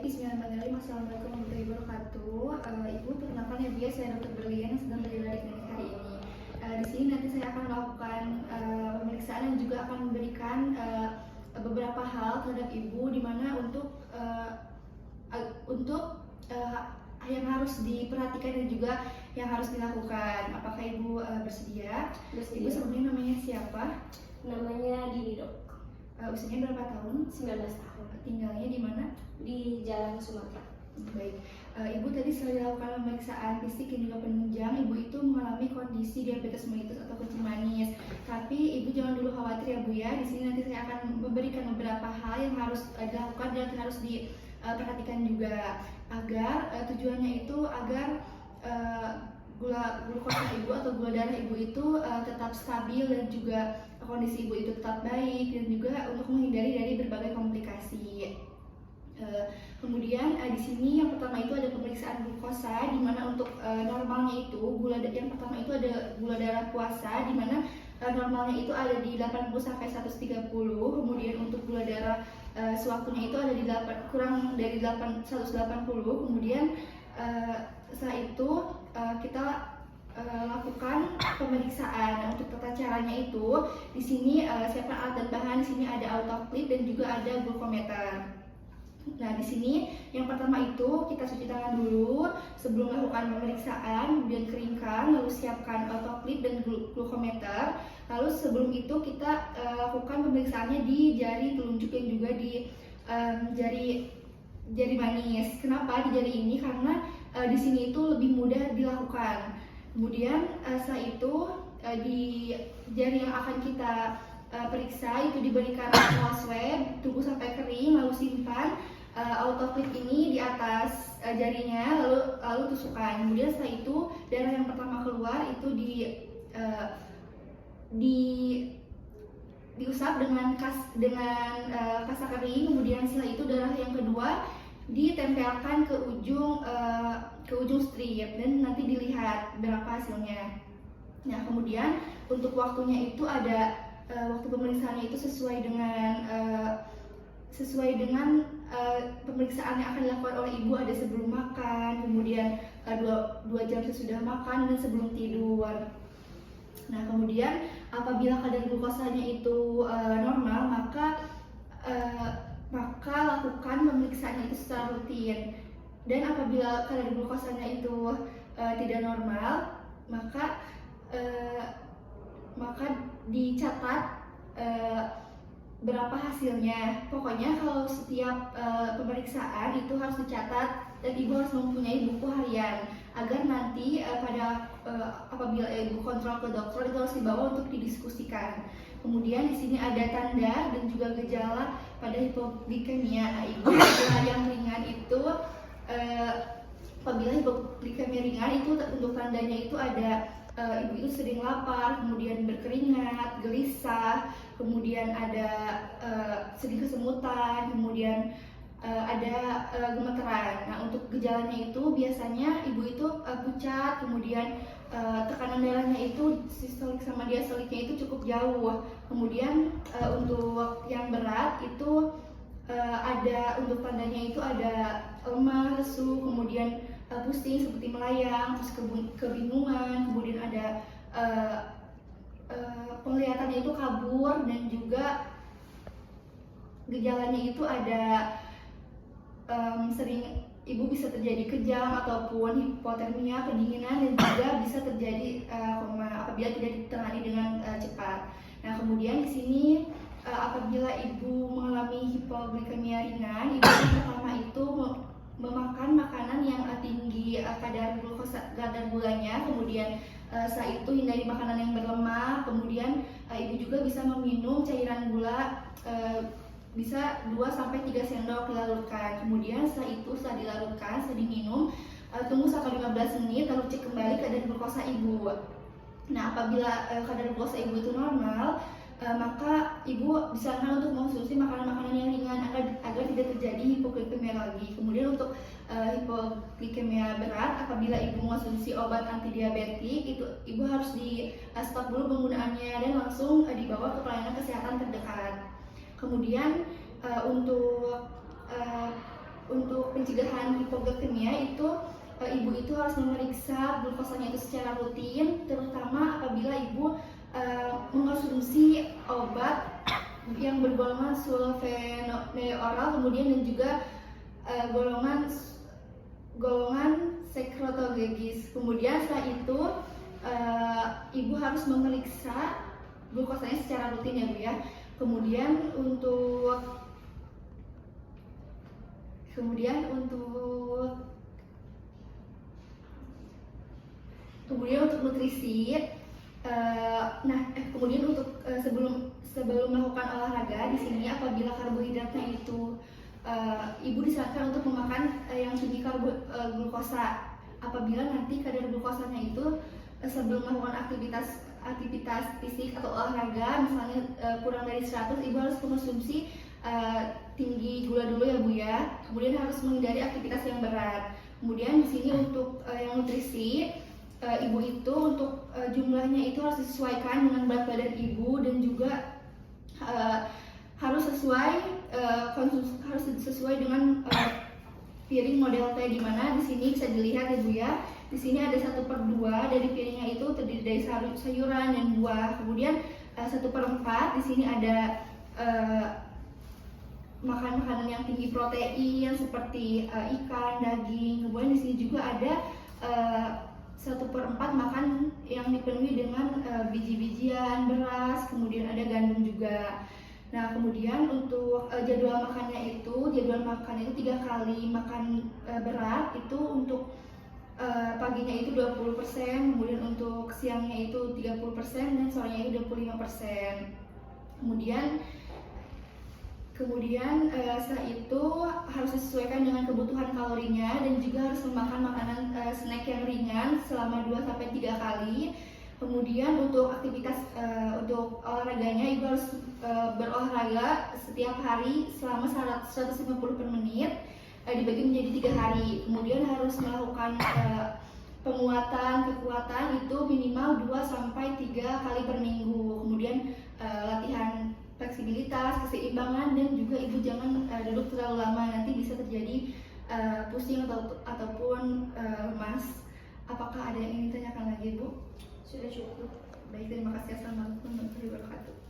Bismillahirrahmanirrahim. Assalamualaikum warahmatullahi wabarakatuh. Ibu, perkenalkan ya Bu ya, saya Dr. Berlian yang sedang berada di klinik hari ini. Di sini nanti saya akan melakukan pemeriksaan dan juga akan memberikan beberapa hal terhadap Ibu, di mana yang harus diperhatikan dan juga yang harus dilakukan. Apakah Ibu bersedia? Ibu sebelumnya namanya siapa? Namanya Dini, Dok. Usianya berapa tahun? 19 tahun. Tinggalnya di mana? Di Jalan Sumatera. Baik, Ibu tadi setelah dilakukan pemeriksaan fisik dan juga penunjang, Ibu itu mengalami kondisi diabetes mellitus atau kencing manis. Tapi Ibu jangan dulu khawatir ya Bu ya. Di sini nanti saya akan memberikan beberapa hal yang harus dilakukan dan harus diperhatikan juga, agar tujuannya itu agar glukosa Ibu atau gula darah Ibu itu tetap stabil dan juga kondisi Ibu itu tetap baik, dan juga untuk menghindari dari berbagai komplikasi. Kemudian di sini yang pertama itu ada pemeriksaan glukosa, di mana untuk normalnya itu yang pertama itu ada gula darah puasa, di mana normalnya itu ada di 80 sampai 130. Kemudian untuk gula darah sewaktunya itu ada di kurang dari 180. Kemudian setelah itu kita lakukan pemeriksaan. Nah, untuk tata caranya itu di sini siapkan alat dan bahan. Di sini ada autoclip dan juga ada glukometer. Nah, di sini yang pertama itu kita cuci tangan dulu sebelum melakukan pemeriksaan, kemudian keringkan, lalu siapkan autoclip dan glukometer. Lalu sebelum itu kita lakukan pemeriksaannya di jari telunjuk dan juga di jari manis. Kenapa di jari ini? Karena di sini itu lebih mudah dilakukan. Kemudian setelah itu di jari yang akan kita periksa itu diberikan alas swab, tunggu sampai kering, lalu simpan autoclip ini di atas jarinya, lalu tusukkan. Kemudian setelah itu darah yang pertama keluar itu diusap dengan kasa kering. Kemudian setelah itu darah yang kedua ditempelkan ke ujung strip dan nanti dilihat berapa hasilnya. Nah, kemudian untuk waktunya itu ada waktu pemeriksaannya itu sesuai dengan pemeriksaan yang akan dilakukan oleh Ibu. Ada sebelum makan, kemudian 2 jam sesudah makan, dan sebelum tidur. Nah, kemudian apabila kadar glukosanya itu normal, maka lakukan pemeriksaannya itu secara rutin. Dan apabila kadar glukosanya itu tidak normal, maka dicatat berapa hasilnya. Pokoknya kalau setiap pemeriksaan itu harus dicatat dan Ibu harus mempunyai buku harian, agar nanti apabila Ibu kontrol ke dokter itu harus dibawa untuk didiskusikan. Kemudian di sini ada tanda dan juga gejala pada hipoglikemia. Nah, Ibu gejala yang ringan itu apabila hipoglikemia ringan itu untuk tandanya itu ada Ibu itu sering lapar, kemudian berkeringat, gelisah, kemudian ada sering kesemutan, kemudian ada gemeteran. Nah, untuk gejalanya itu biasanya Ibu itu pucat, kemudian tekanan darahnya itu sistolik sama diastoliknya itu cukup jauh. Kemudian untuk yang berat itu untuk tandanya itu ada lemah, lesu, kemudian pusing seperti melayang, terus kebingungan, kemudian ada penglihatannya itu kabur, dan juga gejalanya itu ada sering Ibu bisa terjadi kejang ataupun hipotermia, kedinginan, dan juga bisa terjadi koma apabila tidak ditangani dengan cepat. Nah, kemudian di sini apabila Ibu mengalami hipoglikemia ringan, Ibu yang pertama itu memakan makanan yang tinggi kadar gulanya, kemudian setelah itu hindari makanan yang berlemak. Kemudian Ibu juga bisa meminum cairan gula bisa 2-3 sendok dilarutkan. Kemudian setelah dilarutkan, setelah diminum, tunggu 1-15 menit lalu cek kembali kadar glukosa Ibu. Nah, apabila kadar glukosa Ibu itu normal, maka Ibu disarankan untuk mengonsumsi makanan-makanan yang ringan agar tidak terjadi hipoglikemia lagi. Kemudian untuk hipoglikemia berat, apabila Ibu mengonsumsi obat antidiabetik, itu Ibu harus di stop dulu penggunaannya dan langsung dibawa ke pelayanan kesehatan terdekat. Kemudian untuk untuk pencegahan hipoglikemia itu ibu itu harus memeriksa glukosanya itu secara rutin, terutama apabila ibu mengkonsumsi obat yang bergolongan sulfonylurea kemudian dan juga golongan sekrotogegis. Kemudian setelah itu ibu harus memeriksa glukosanya secara rutin ya Bu ya. Kemudian untuk nutrisi, kemudian untuk sebelum melakukan olahraga di sini apabila karbohidratnya itu ibu disarankan untuk memakan yang tinggi glukosa. Apabila nanti kadar glukosanya itu sebelum melakukan aktivitas fisik atau olahraga misalnya kurang dari 100, ibu harus mengkonsumsi tinggi gula dulu ya Bu ya. Kemudian harus menghindari aktivitas yang berat. Kemudian di sini untuk yang nutrisi, ibu itu untuk jumlahnya itu harus disesuaikan dengan berat badan ibu dan juga harus sesuai dengan piring model T, di mana di sini bisa dilihat ya Bu ya. Di sini ada 1/2 dari piringnya itu terdiri dari sayuran dan buah. Kemudian 1/4 di sini ada makanan yang tinggi protein seperti ikan, daging. Kemudian di sini juga ada 1/4 makan yang dipenuhi dengan biji-bijian, beras, kemudian ada gandum juga. Nah, kemudian untuk jadwal makannya itu 3 kali makan berat itu untuk paginya itu 20%, kemudian untuk siangnya itu 30% dan sorenya itu 25%. Kemudian setelah itu harus disesuaikan dengan kebutuhan kalorinya dan juga harus memakan makanan snack yang ringan selama 2-3 kali. Kemudian untuk aktivitas untuk olahraganya ibu harus berolahraga setiap hari selama 150 per menit, dibagi menjadi 3 hari. Kemudian harus melakukan kekuatan itu minimal 2-3 kali per minggu. Kemudian latihan fleksibilitas, keseimbangan, dan juga ibu jangan duduk terlalu lama, nanti bisa terjadi pusing ataupun lemas. Apakah ada yang ingin ditanyakan lagi Bu? Sudah cukup. Baik, terima kasih. Assalamualaikum warahmatullahi wabarakatuh.